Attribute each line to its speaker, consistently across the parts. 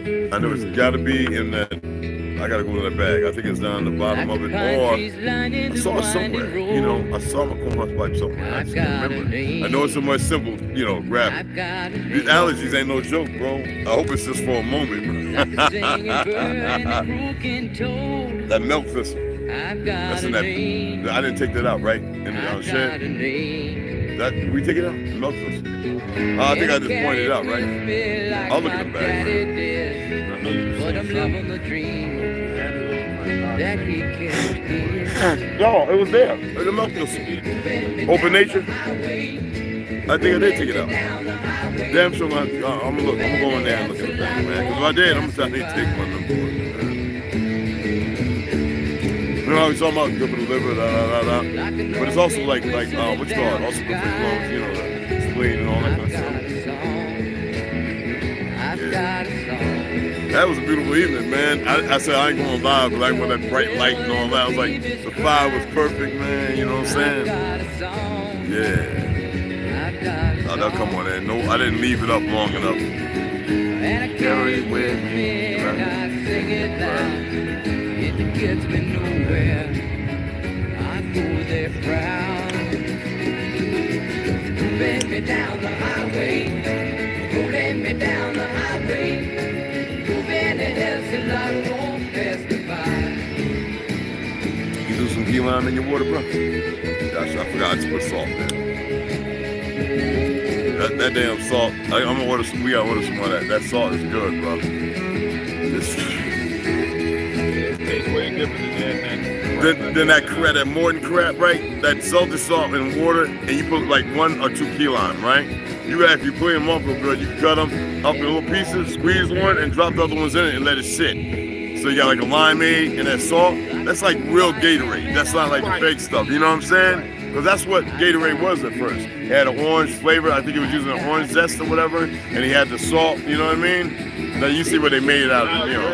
Speaker 1: I know it's got to be in that. I got to go to that bag. I think it's down the bottom of it. Or I saw it somewhere. You know, I saw my corn pipe somewhere. I just can't remember. I know it's a much simple, you know, grab. These allergies ain't no joke, bro. I hope it's just for a moment. That milk thistle. That's in that. I didn't take that out, right? In the shed. That we take it out? The milk thistle. I think I just pointed it out, right? I'll look at the bag. No, it was there. The milk thistle. Open nature. I think I did take it out. Damn sure I'm gonna look. I'm gonna go in there and look at the bag, man. Because if I did, I'm gonna try to take one of them boys. You know how we talking about good for the liver, but it's also like what you call it? Also good for the lungs, you know, the spleen and all that kind of stuff. Yeah. That was a beautiful evening, man. I said I ain't going live, but like with that bright light and all that, I was like, the fire was perfect, man. You know what I'm saying? Yeah. Oh, they'll come on in. No, I didn't leave it up long enough. Carry it with me. It gets me nowhere. I go there proud. Rolling me down the highway. Rolling me down the highway. Moving it else a lot won't pass me by. You do some key lime in your water, bro? Gosh, I forgot to put salt there. That damn salt. I'm gonna order some. We gotta order some of that. That salt is good, bro. Then that Morton crab, right? That salted salt and water, and you put like 1 or 2 key lime, right? You actually put them up real good. You can cut them up in little pieces, squeeze one, and drop the other ones in it and let it sit. So you got like a limeade and that salt. That's like real Gatorade. That's not like the fake stuff. You know what I'm saying? Because that's what Gatorade was at first. It had an orange flavor. I think he was using an orange zest or whatever. And he had the salt, you know what I mean? Now you see what they made it out of, you know.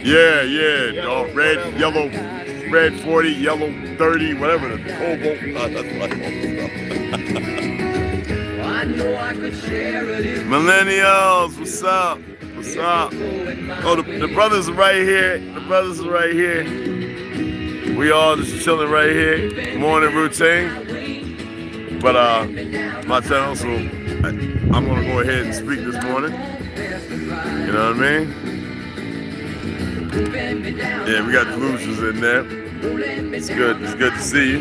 Speaker 1: Yeah. Red, yellow, red 40, yellow 30, whatever. The cobalt. That's what I call this stuff. Millennials, what's up? What's up? Oh, the brothers are right here. The brothers are right here. We all just chilling right here. Morning routine. But my channel, so I'm gonna go ahead and speak this morning. You know what I mean? Yeah, we got delusions in there. It's good. It's good to see you.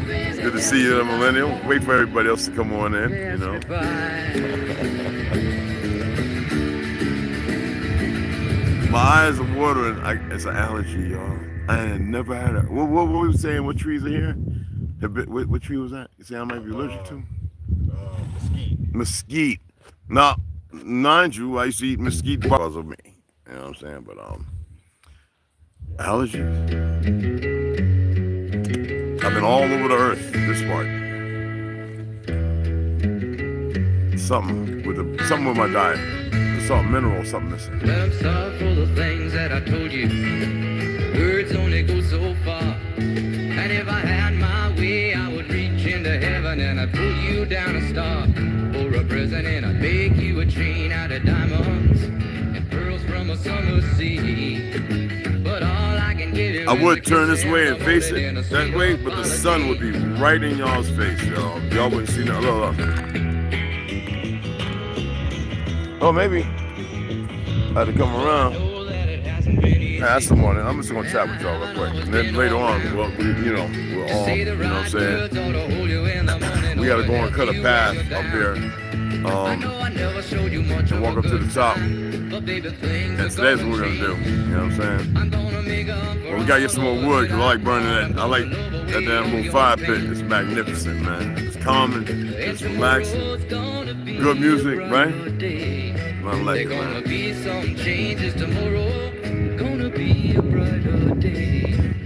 Speaker 1: It's good to see you, the millennial. Wait for everybody else to come on in. You know. My eyes are watering. It's an allergy, y'all. I had never had a. What were we saying? What trees are here? What tree was that? You say I might be allergic to? Mesquite. Now, mind you, I used to eat mesquite because of me. You know what I'm saying? But allergies. I've been all over the earth. This part. Something with my diet. Something mineral, something missing.
Speaker 2: Well, I'm sorry for the things that I told you. Words only go so far. And if I had my way, I would reach into heaven and I'd pull you down a star. For a present and I'd make you a chain out of diamonds and pearls from a summer sea. But all I can give you,
Speaker 1: I would turn this way and face it that way, but the sun would be right in y'all's face, y'all. Y'all wouldn't see that. Look. Oh, maybe I had to come around. That's the morning. I'm just gonna chat with y'all real quick, and then later on, we're all, you know what I'm saying. We gotta go and cut a path up there, and walk up to the top. And today's what we're gonna do. You know what I'm saying? Well, we gotta get some more wood because I like burning that. I like that damn little fire pit. It's magnificent, man. It's calming. It's relaxing. Good music, right? I like it, man.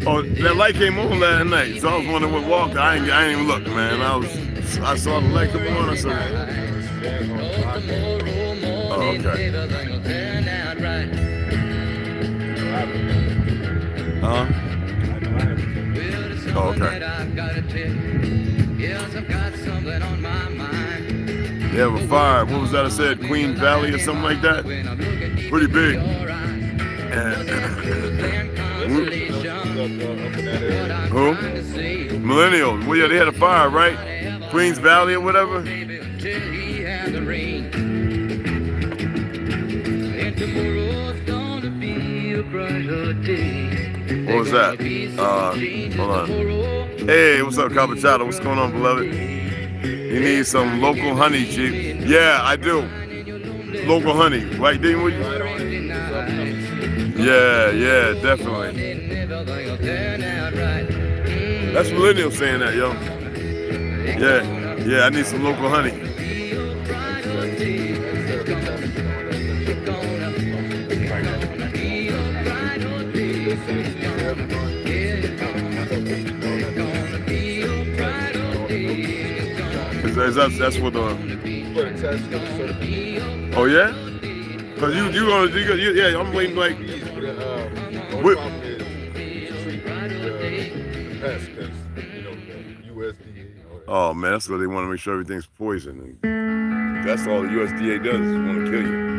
Speaker 1: Oh, that light came on last night, so I was wondering what walked. I ain't even look, man. I saw the light come on. I said, oh, okay. Oh, okay. Yes, I've got something on my mind. They have a fire. What was that I said? Queen Valley or something like that? Pretty big. Who? Millennials. Well, yeah, they had a fire, right? Queens Valley or whatever. What was that? Hold on. Hey, what's up, Cappuccino? What's going on, beloved? You need some local honey, Chief. Yeah, I do. Local honey, right, Dean? Yeah, definitely. That's millennials saying that, yo. Yeah, I need some local honey. That's what the. Oh yeah? Cause you yeah, I'm waiting like. Oh man, that's what they want to make sure everything's poison. That's all the USDA does is want to kill you.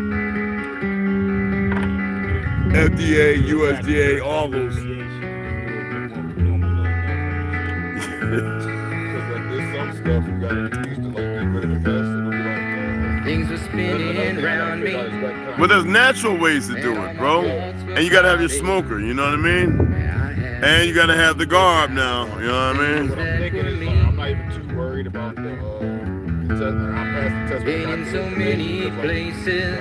Speaker 1: FDA, USDA, all those.
Speaker 2: Things are spinning around me.
Speaker 1: But there's natural ways to do it, bro. And you gotta have your smoker, you know what I mean? And you gotta have the garb now, you know what I mean?
Speaker 3: I'm not even too worried about the
Speaker 2: been in so many places,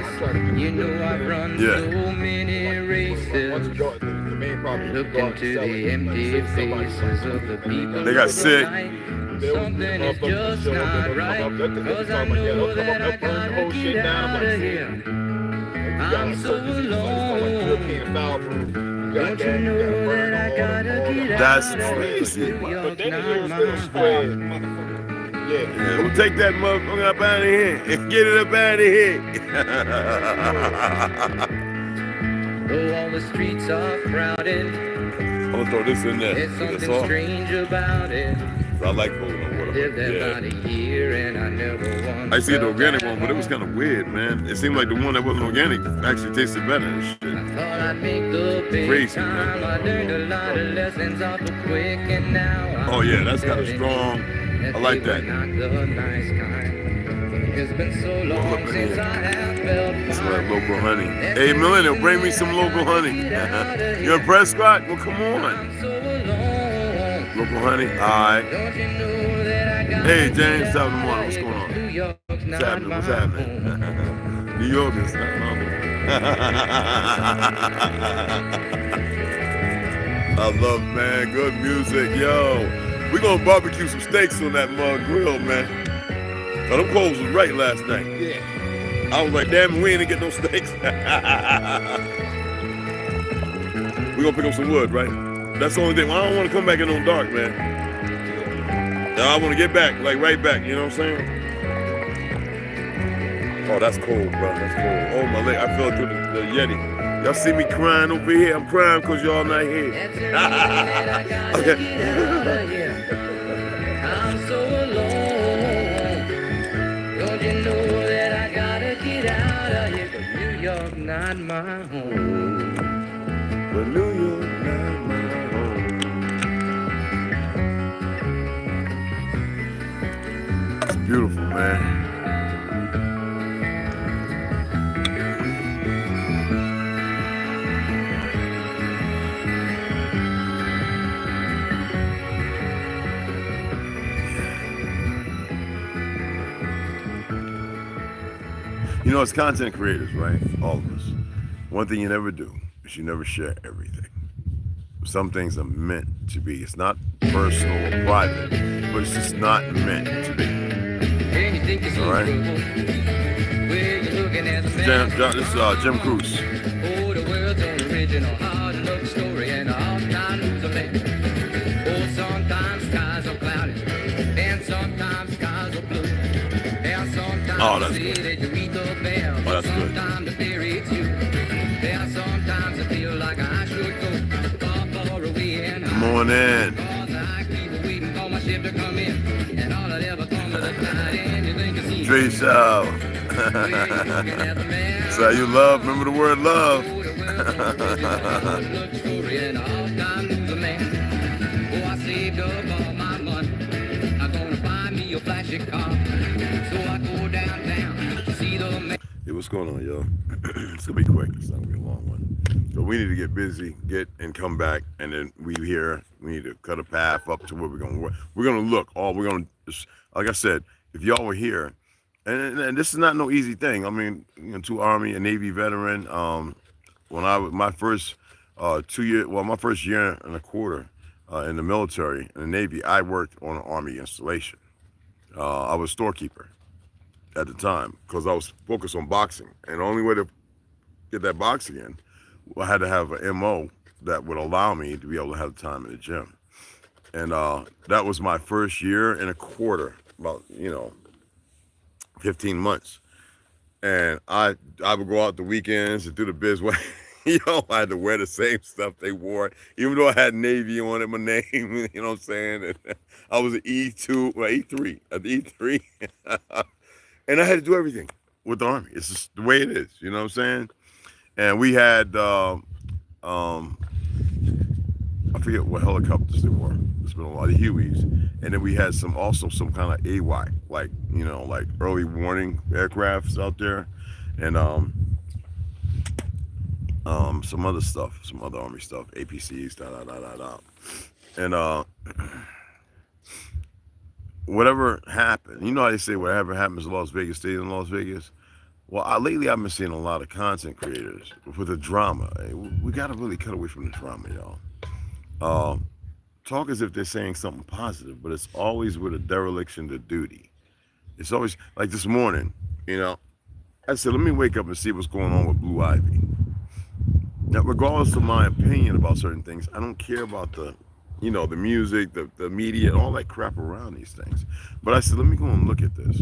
Speaker 2: you know I've run so many races. Look into the empty faces of the people.
Speaker 1: They got sick.
Speaker 2: Something is just not right, cause I know that I gotta get out of here. I'm so alone. Don't you know that I gotta get
Speaker 1: That's
Speaker 2: out of
Speaker 1: crazy.
Speaker 2: here?
Speaker 1: Yeah, we'll take that motherfucker up out of here and get it up out of here.
Speaker 2: Though all the streets are crowded,
Speaker 1: I'm gonna throw this in there.
Speaker 2: there's something strange about it.
Speaker 1: I like holding on water.
Speaker 2: Lived there about a year and I never once
Speaker 1: I see the organic one, but it was kind of weird, man. It seemed like the one that wasn't organic actually tasted better and shit.
Speaker 2: I thought I'd make the big
Speaker 1: Crazy,
Speaker 2: time.
Speaker 1: man.
Speaker 2: I learned a lot of lessons off the quick and now
Speaker 1: Oh yeah, that's kind of strong. I like that.
Speaker 2: Not the nice kind. It's been so long since I have felt
Speaker 1: Some local honey. Hey, Millennial, bring me some local honey. You impressed, Scott? Well, come on.
Speaker 2: I'm so alone.
Speaker 1: Local honey. All right.
Speaker 2: Don't you know that I got
Speaker 1: Hey, James, top of the morning. What's going on?
Speaker 2: New York's
Speaker 1: What's
Speaker 2: not
Speaker 1: happening?
Speaker 2: my
Speaker 1: What's happening?
Speaker 2: home.
Speaker 1: New York is not normal. I love, man. Good music, yo. We gonna barbecue some steaks on that mug grill, man. So them coals was right last night.
Speaker 3: Yeah.
Speaker 1: I was like, damn, we ain't get no steaks. We gonna pick up some wood, right? That's the only thing. I don't want to come back in on dark, man. I want to get back, like right back. You know what I'm saying? Oh, that's cold, bro. That's cold. Oh my leg, I fell through the Yeti. Y'all see me crying over here? I'm crying because y'all not here. Okay.
Speaker 2: I'm so alone. Don't you know that I gotta get out of here? 'Cause New York not my home.
Speaker 1: But New York not my home. It's beautiful, man. You know, as content creators, right? All of us. One thing you never do is you never share everything. Some things are meant to be. It's not personal or private, but it's just not meant to be. All right? This is Jim Cruz.
Speaker 2: Oh, the world's an original hard luck story and a hard time lose a man. Oh, sometimes skies are cloudy and sometimes skies are blue. And sometimes
Speaker 1: Oh, that's good.
Speaker 2: that you meet the bell.
Speaker 1: Oh, that's good.
Speaker 2: Sometimes the fear it's you. There sometimes I feel like I should go far, far away and
Speaker 1: Come on in.
Speaker 2: Cause I keep waiting for my ship to come in. And all that ever comes with a tide and you think you see
Speaker 1: Dre Show. That's how you love. Remember the word love. Hey, what's going on, y'all? It's gonna be quick. It's not gonna be a long one. So we need to get busy, and come back, and then we need to cut a path up to where we're gonna work. We're gonna look. Like I said, if y'all were here, and this is not no easy thing. I mean, two Army and Navy veteran. When I was my first 2 year, well, my first year and a quarter in the military, in the Navy, I worked on an Army installation. I was storekeeper at the time because I was focused on boxing, and the only way to get that boxing in, I had to have an MO that would allow me to be able to have the time in the gym. And that was my first year and a quarter, about 15 months. And I would go out the weekends and do the biz way. I had to wear the same stuff they wore, even though I had Navy on it, my name, you know what I'm saying? And I was an E2, well, E3, at the E3. And I had to do everything with the Army. It's just the way it is, you know what I'm saying? And we had, I forget what helicopters they were. There's been a lot of Hueys. And then we had some kind of AY, like early warning aircrafts out there. And some other stuff, some other Army stuff, APCs, And whatever happened, you know how they say whatever happens in Las Vegas stays in Las Vegas? Well, lately I've been seeing a lot of content creators with the drama. We got to really cut away from the drama, y'all. Talk as if they're saying something positive, but it's always with a dereliction to duty. It's always, like this morning, I said, let me wake up and see what's going on with Blue Ivy. Now, regardless of my opinion about certain things, I don't care about the music, the media, and all that crap around these things. But I said, let me go and look at this.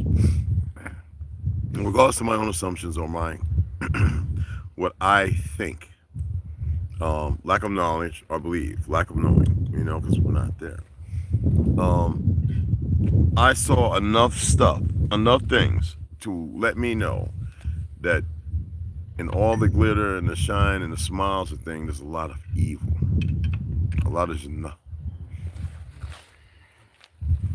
Speaker 1: And regardless of my own assumptions or what I think, lack of knowledge or believe, lack of knowing, because we're not there. I saw enough things to let me know that in all the glitter and the shine and the smiles and things, there's a lot of evil. A lot of nothing.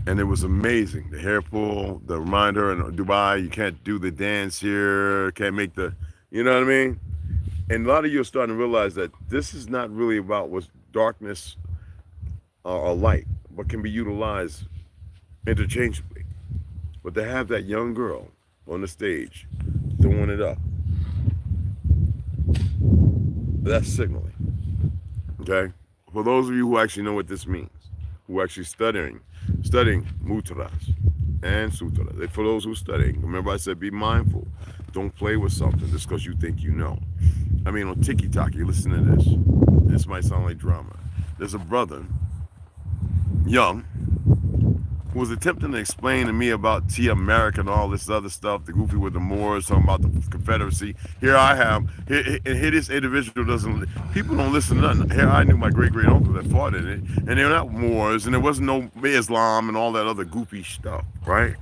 Speaker 1: And it was amazing. The hair pull, the reminder in Dubai, you can't do the dance here, can't make the, you know what I mean? And a lot of you are starting to realize that this is not really about what's darkness or light, but can be utilized interchangeably. But to have that young girl on the stage throwing it up, that's signaling. Okay? For those of you who actually know what this means, who are actually studying mudras and sutras. For those who are studying, remember I said be mindful. Don't play with something just because you think you know. I mean, on TikTok, you listen to this. This might sound like drama. There's a brother, young, who was attempting to explain to me about America and all this other stuff, the goofy with the Moors, talking about the Confederacy. Here I am, here this individual people don't listen to nothing. Here I knew my great-great-uncle that fought in it, and they're not Moors, and there wasn't no Islam and all that other goofy stuff, right?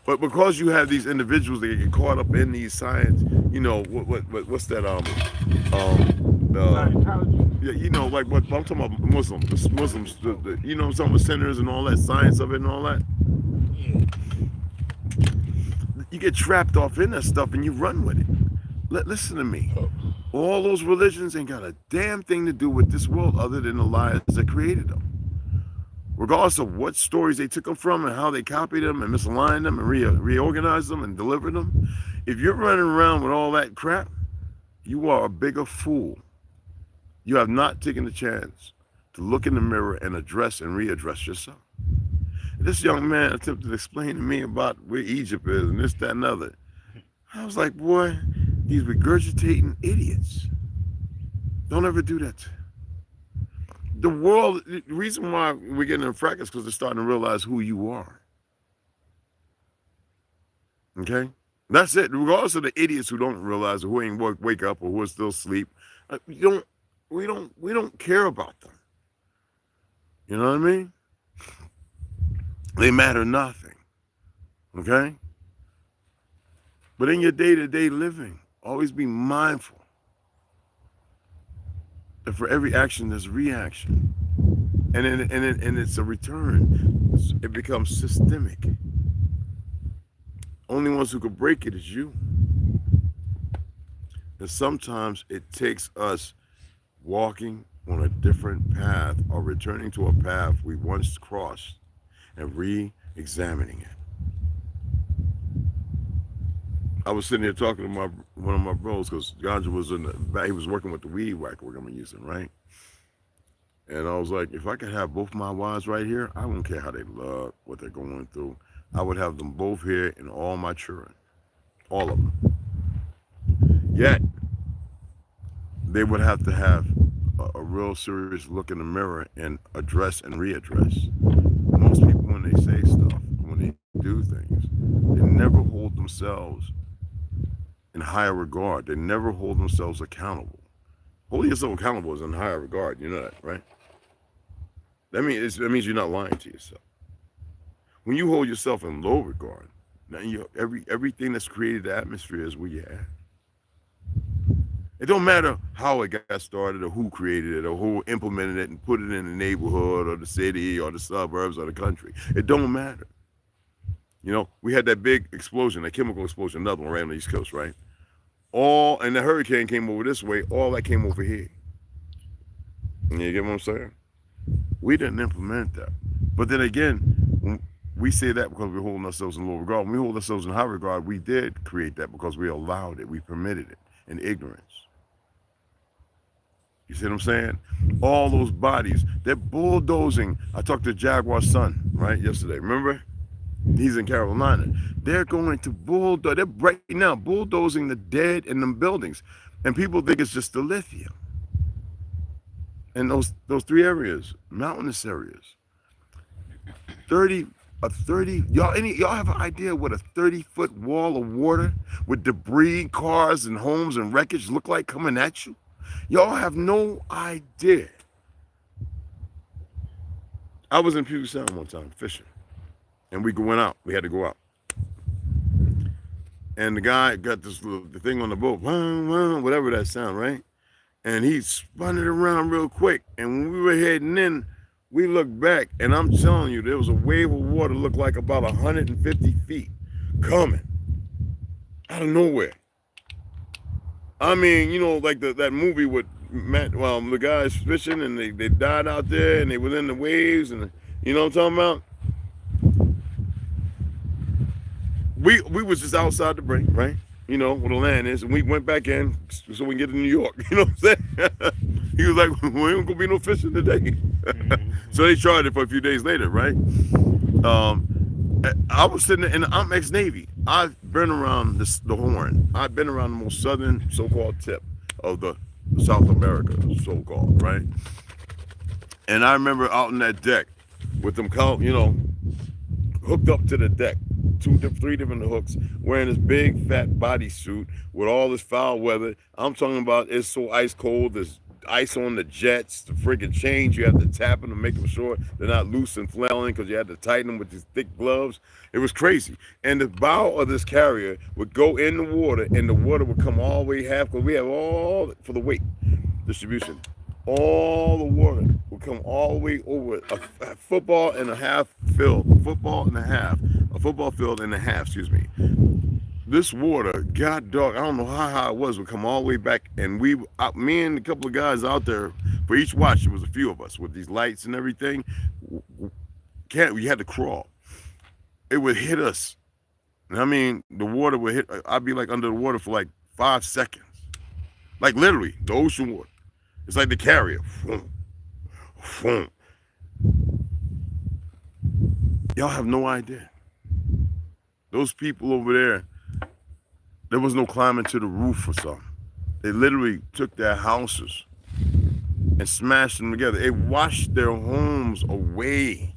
Speaker 1: But because you have these individuals that get caught up in these science, what's that, like what I'm talking about, Muslims, some of the centers and all that, science of it and all that. You get trapped off in that stuff and you run with it. Listen to me. All those religions ain't got a damn thing to do with this world other than the lies that created them. Regardless of what stories they took them from and how they copied them and misaligned them and reorganized them and delivered them, if you're running around with all that crap, you are a bigger fool. You have not taken the chance to look in the mirror and address and readdress yourself. This young man attempted to explain to me about where Egypt is and this, that, and other. I was like, boy, these regurgitating idiots. Don't ever do that. The world, the reason why we're getting in fracas is because they're starting to realize who you are. Okay? That's it. Regardless of the idiots who don't realize or who ain't wake up or who are still asleep, we don't care about them. You know what I mean? They matter nothing. Okay? But in your day-to-day living, always be mindful that for every action there's reaction, and it's a return. It becomes systemic. Only ones who could break it is you. And sometimes it takes us walking on a different path or returning to a path we once crossed and re-examining it. I was sitting here talking to one of my bros because Ganja was he was working with the weed whacker we're gonna be using, right? And I was like, if I could have both my wives right here, I don't care how they look, what they're going through. I would have them both here and all my children, all of them. Yet, they would have to have a real serious look in the mirror and address and readdress. Most people, when they say stuff, when they do things, they never hold themselves in higher regard. They never hold themselves accountable. Holding yourself accountable is in higher regard. You know that, right? That means you're not lying to yourself. When you hold yourself in low regard, now everything that's created the atmosphere is where you're at. It don't matter how it got started or who created it or who implemented it and put it in the neighborhood or the city or the suburbs or the country. It don't matter. You know, we had that big explosion, that chemical explosion, another one right on the East Coast, right? And the hurricane came over this way, all that came over here. You get what I'm saying? We didn't implement that. But then again, we say that because we're holding ourselves in low regard. When we hold ourselves in high regard, we did create that because we allowed it, we permitted it in ignorance. You see what I'm saying? All those bodies, they're bulldozing. I talked to Jaguar's son, right, yesterday. Remember? He's in Carolina. They're going to bulldoze. They're right now bulldozing the dead in them buildings. And people think it's just the lithium. And those three areas, mountainous areas. Y'all have an idea what a 30-foot wall of water with debris, cars and homes and wreckage look like coming at you? Y'all have no idea. I was in Puget Sound one time fishing, and we went out. We had to go out, and the guy got the thing on the boat, whatever that sound, right? And he spun it around real quick. And when we were heading in, we looked back, and I'm telling you, there was a wave of water looked like about 150 feet coming out of nowhere. I mean, you know, like that movie with the guys fishing and they died out there and they were in the waves and you know what I'm talking about? We was just outside the break, right? You know, where the land is, and we went back in so we can get to New York. You know what I'm saying? He was like, "We ain't gonna be no fishing today." So they tried it for a few days later, right? I was sitting there, and I'm ex-Navy. I've been around the Horn. I've been around the most southern so-called tip of the South America, so-called, right? And I remember out on that deck with them, you know, hooked up to the deck, three different hooks, wearing this big fat bodysuit with all this foul weather. I'm talking about it's so ice cold, there's ice on the jets, the freaking chains, you have to tap them to make them sure they're not loose and flailing because you had to tighten them with these thick gloves. It was crazy. And the bow of this carrier would go in the water and the water would come all the way half, because we have all, for the weight distribution, all the water would come all the way over a football and a half field, a football field and a half, excuse me. This water, God dog, I don't know how high it was, would come all the way back, and me and a couple of guys out there, for each watch, there was a few of us with these lights and everything. We had to crawl. It would hit us. I mean, the water would hit, I'd be like under the water for like 5 seconds. Like literally, the ocean water. It's like the carrier. Y'all have no idea. Those people over there was no climbing to the roof or something. They literally took their houses and smashed them together. They washed their homes away.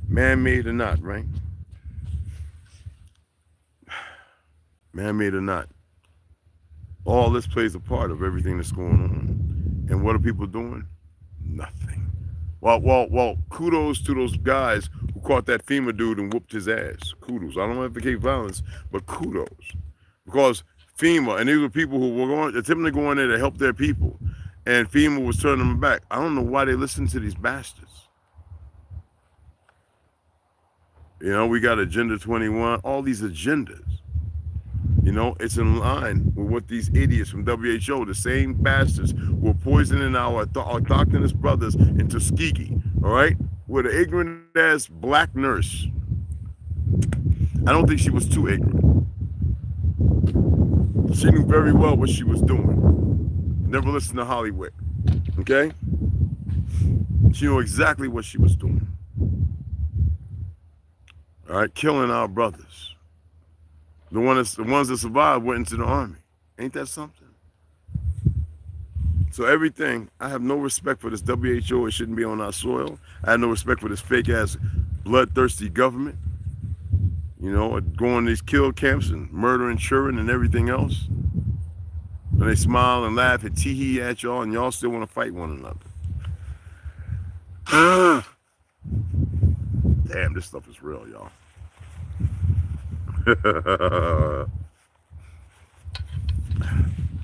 Speaker 1: Man-made or not, right? Man-made or not. All this plays a part of everything that's going on. And what are people doing? Nothing. Well, kudos to those guys who who caught that FEMA dude and whooped his ass. Kudos. I don't advocate violence, but kudos. Because FEMA, and these were people who were attempting to go in there to help their people, and FEMA was turning them back. I don't know why they listen to these bastards. You know, we got Agenda 21, all these agendas. You know, it's in line with what these idiots from WHO, the same bastards who were poisoning our doctorless brothers in Tuskegee, all right, with an ignorant-ass black nurse. I don't think she was too ignorant. She knew very well what she was doing. Never listened to Hollywood, okay? She knew exactly what she was doing. All right, killing our brothers. The ones that survived went into the army. Ain't that something? So everything, I have no respect for this WHO. It shouldn't be on our soil. I have no respect for this fake-ass, bloodthirsty government. You know, going to these kill camps and murdering children and everything else. And they smile and laugh and tee-hee at y'all, and y'all still want to fight one another. Damn, this stuff is real, y'all. Gotta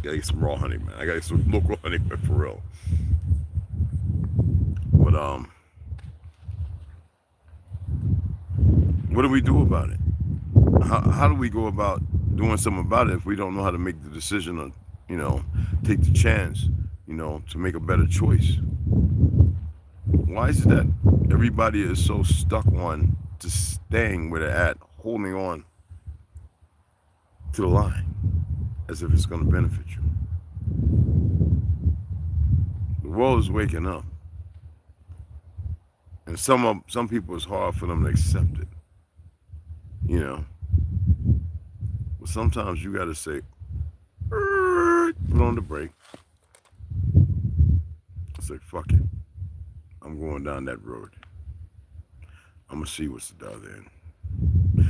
Speaker 1: get some raw honey, man. I gotta get some local honey, man, for real. But what do we do about it? How do we go about doing something about it if we don't know how to make the decision or, you know, take the chance, you know, to make a better choice? Why is it that everybody is so stuck on to staying where they're at, holding on to the line as if it's going to benefit you? The world is waking up, and some people, it's hard for them to accept it, you know. But sometimes you got to say, put on the brake. It's like, fuck it, I'm going down that road. I'm gonna see what's the other end.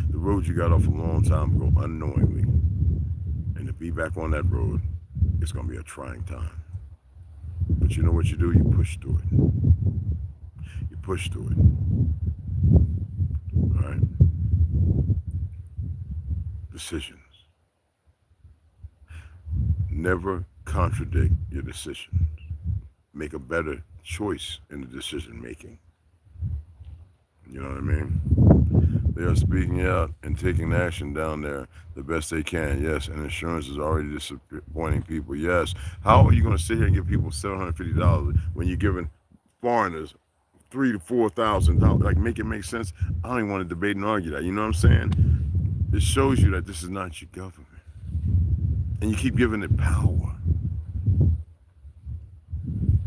Speaker 1: The road you got off a long time ago unknowingly, and to be back on that road, it's gonna be a trying time. But you know what you do? You push through it. You push through it. All right? Decisions. Never contradict your decisions. Make a better choice in the decision making. You know what I mean? They are speaking out and taking action down there the best they can. Yes, and insurance is already disappointing people. Yes. How are you going to sit here and give people $750 when you're giving foreigners $3,000 to $4,000? Like, make it make sense? I don't even want to debate and argue that. You know what I'm saying? It shows you that this is not your government, and you keep giving it power.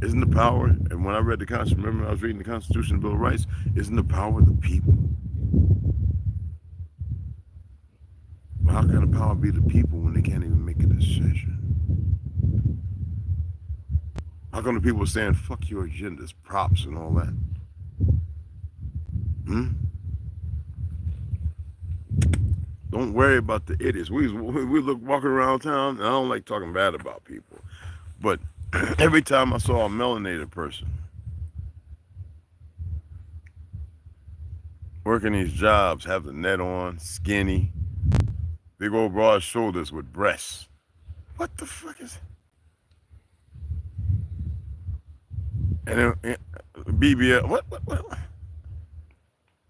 Speaker 1: Isn't the power, and when I read the Constitution, remember I was reading the Constitution and Bill of Rights, isn't the power the people? Well, how can the power be the people when they can't even make a decision? How come the people are saying, fuck your agendas, props and all that? Don't worry about the idiots. We look walking around town, and I don't like talking bad about people, but every time I saw a melanated person working these jobs, have the net on, skinny, big old broad shoulders with breasts. What the fuck is it? And then BBL, what?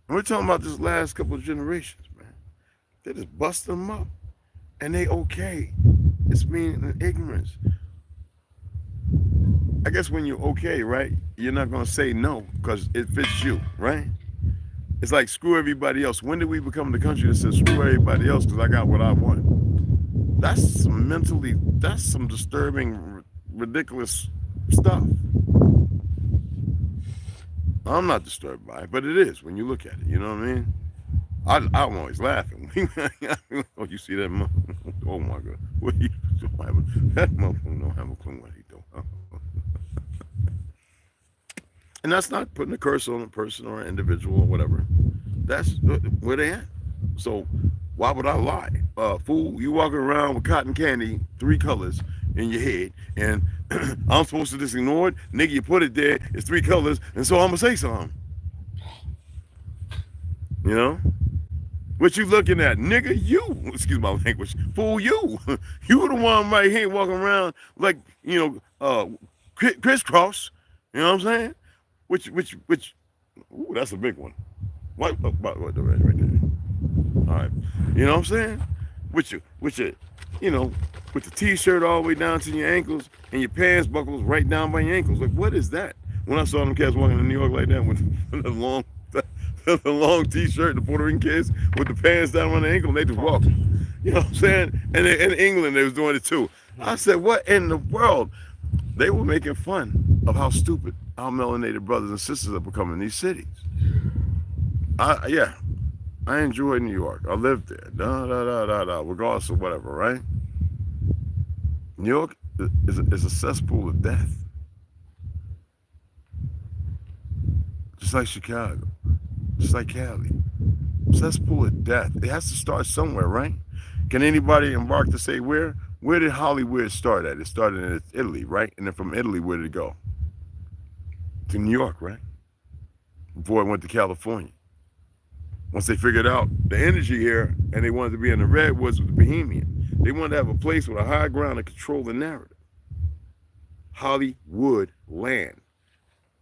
Speaker 1: And we're talking about this last couple of generations, man. They just bust them up, and they okay. It's being ignorance. I guess when you're okay, right, you're not going to say no because it fits you, right? It's like screw everybody else. When did we become the country that says screw everybody else because I got what I want? That's some disturbing, ridiculous stuff. I'm not disturbed by it, but it is when you look at it, you know what I mean? I'm always laughing. Oh, you see that motherfucker? Oh my God. That motherfucker don't have a clue what he doing. And that's not putting a curse on a person or an individual or whatever. That's where they at. So why would I lie? Fool, you walking around with cotton candy, 3 colors in your head, and I'm supposed to just ignore it? Nigga, you put it there, it's 3 colors, and so I'm gonna say something. You know? What you looking at? Nigga, you. Excuse my language. Fool, you. You the one right here walking around like, you know, crisscross. You know what I'm saying? Which, ooh, that's a big one. What right there. All right. You know what I'm saying? With your, you know, with the t-shirt all the way down to your ankles and your pants buckles right down by your ankles. Like, what is that? When I saw them cats walking in New York like that with the long t-shirt, the Puerto Rican kids with the pants down on the ankle, they just walked. You know what I'm saying? And in England, they was doing it too. I said, what in the world? They were making fun of how stupid our melanated brothers and sisters are becoming in these cities. Yeah, I enjoyed New York. I lived there, regardless of whatever, right? New York is a cesspool of death. Just like Chicago, just like Cali. Cesspool of death. It has to start somewhere, right? Can anybody embark to say where? Where did Hollywood start at? It started in Italy, right? And then from Italy, where did it go? To New York, right? Before it went to California. Once they figured out the energy here and they wanted to be in the redwoods with the Bohemian, they wanted to have a place with a high ground to control the narrative. Hollywood land.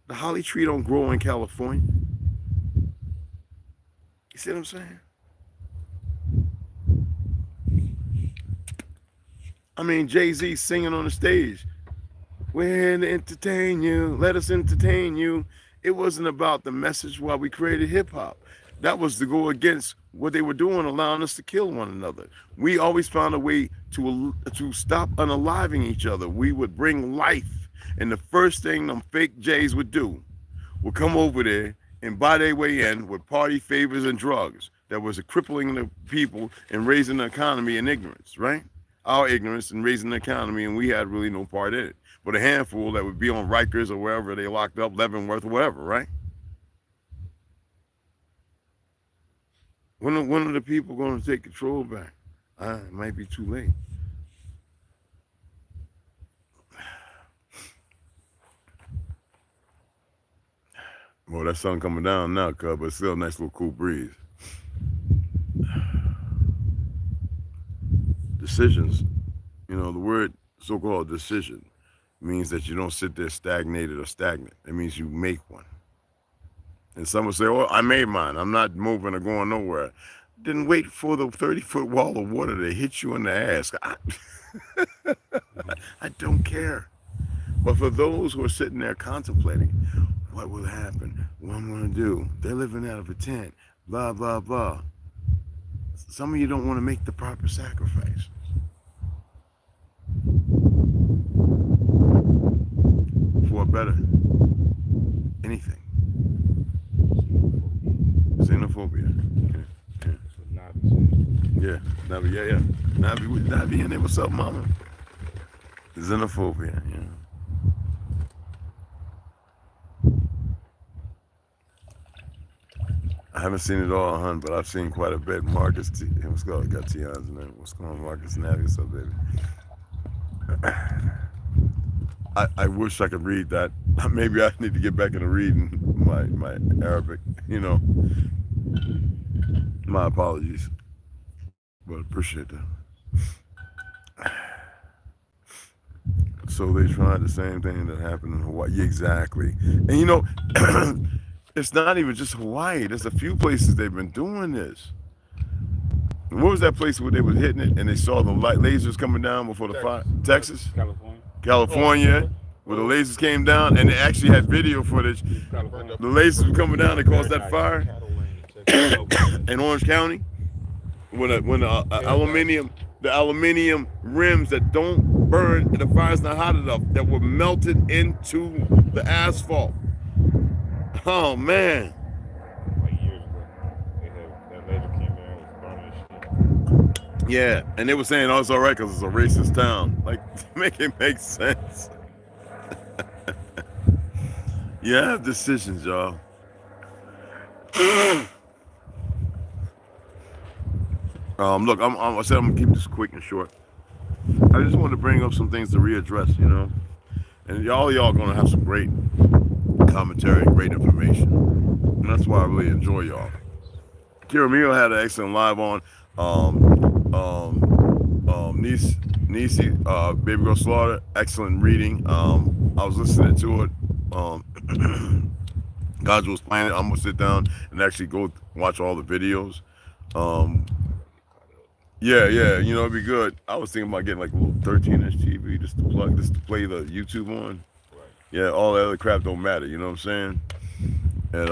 Speaker 1: The holly tree don't grow in California. You see what I'm saying? I mean, Jay-Z singing on the stage. We're here to entertain you. Let us entertain you. It wasn't about the message while we created hip hop. That was to go against what they were doing, allowing us to kill one another. We always found a way to stop unaliving each other. We would bring life. And the first thing them fake Jays would do would come over there and buy their way in with party favors and drugs that was crippling the people and raising the economy in ignorance, right? Our ignorance and raising the economy, and we had really no part in it. But a handful that would be on Rikers or wherever they locked up, Leavenworth or whatever, right? When are the people going to take control back? It might be too late. Well, that sun coming down now, cuz, but still a nice little cool breeze. Decisions, you know, the word so-called decision means that you don't sit there stagnated or stagnant. It means you make one. And some will say, oh, I made mine. I'm not moving or going nowhere. Then wait for the 30-foot wall of water to hit you in the ass. I don't care. But for those who are sitting there contemplating, what will happen? What I'm going to do? They're living out of a tent. Blah, blah, blah. Some of you don't want to make the proper sacrifices. For better. Anything. Xenophobia. Yeah. Yeah. Navi in there. What's up, mama? Xenophobia, yeah. I haven't seen it all, hun, but I've seen quite a bit. Marcus T. What's going on? Got Tion's name. What's going on, Marcus Navi? What's up, baby? I wish I could read that. Maybe I need to get back into reading my Arabic, you know. My apologies. But appreciate that. So they tried the same thing that happened in Hawaii. Yeah, exactly. And you know, it's not even just Hawaii. There's a few places they've been doing this. And what was that place where they was hitting it and they saw the light lasers coming down before the fire? Texas? California, where the lasers came down and they actually had video footage. The lasers were coming down and caused that fire in Orange County. When the aluminum rims that don't burn and the fire's not hot enough, that were melted into the asphalt. Oh man.
Speaker 3: Like years ago, that laser came down and was burning shit.
Speaker 1: Yeah, and they were saying, oh, it's all right because it's a racist town. Like, make it make sense. Yeah, decisions, y'all. Look, I said I'm gonna keep this quick and short. I just wanted to bring up some things to readdress, you know, and y'all gonna have some great commentary, great information, and that's why I really enjoy y'all. Kiramio had an excellent live on. Nisi, Baby Girl Slaughter, excellent reading. I was listening to it. God's was playing it. I'm gonna sit down and actually go watch all the videos. Um, yeah, you know, it'd be good. I was thinking about getting like a little 13-inch TV just to play the YouTube on.
Speaker 3: Right.
Speaker 1: Yeah, all the other crap don't matter. You know what I'm saying? And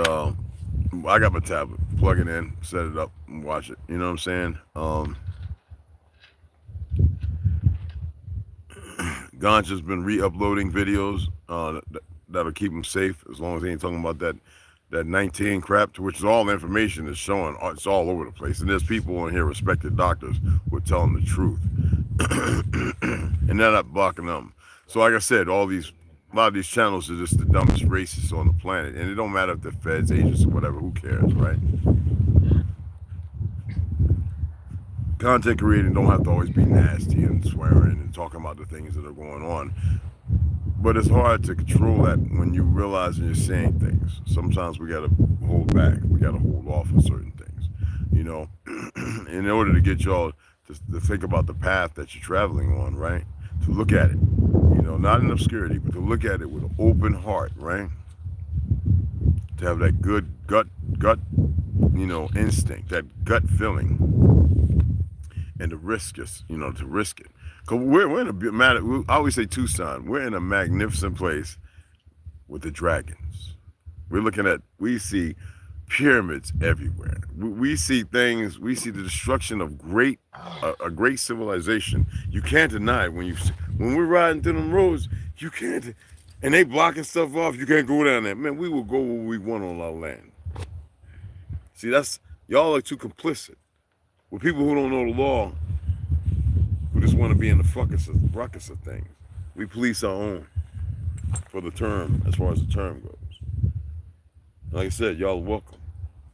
Speaker 1: I got my tablet, plug it in, set it up, and watch it. You know what I'm saying? Ganja's been re-uploading videos that'll keep him safe as long as he ain't talking about that 19 crap, which is all the information is showing. It's all over the place. And there's people in here, respected doctors, who are telling the truth. And they're not blocking them. So like I said, a lot of these channels are just the dumbest racists on the planet. And it don't matter if they're feds, agents, or whatever, who cares, right? Content creating don't have to always be nasty and swearing and talking about the things that are going on. But it's hard to control that when you realize you're saying things. Sometimes we gotta hold back. We gotta hold off on certain things, you know, in order to get y'all to think about the path that you're traveling on, right? To look at it, you know, not in obscurity, but to look at it with an open heart, right? To have that good gut, you know, instinct, that gut feeling, and to risk it, you know, to risk it. Cause we're in I always say Tucson, we're in a magnificent place with the dragons. We see pyramids everywhere. We see things, we see the destruction of a great civilization. You can't deny it when we're riding through them roads, you can't, and they blocking stuff off, you can't go down there. Man, we will go where we want on our land. See, y'all are too complicit. With people who don't know the law, who just want to be in the ruckus of things. We police our own for the term, as far as the term goes. Like I said, y'all are welcome.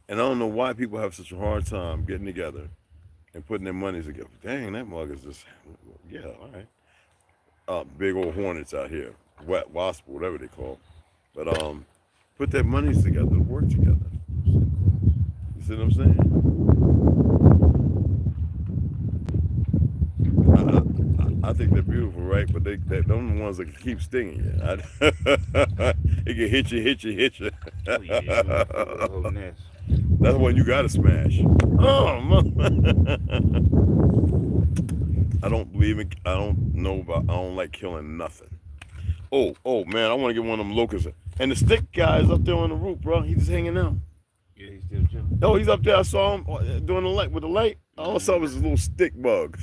Speaker 1: And I don't know why people have such a hard time getting together and putting their monies together. Dang, that mug is just, yeah, all right. Big old hornets out here, wasp, whatever they call. But put their monies together to work together. You see what I'm saying? I think they're beautiful, right? But they're the ones that can keep stinging you. It can hit you.
Speaker 3: Oh, yeah, the whole nest.
Speaker 1: That's one you gotta smash. Oh, I don't believe in. I don't like killing nothing. Oh man, I want to get one of them locusts. And the stick guy is up there on the roof, bro. He's just hanging out.
Speaker 3: Yeah, he's still chilling.
Speaker 1: Oh, he's up there. I saw him doing the light with the light. All I saw was a little stick bug.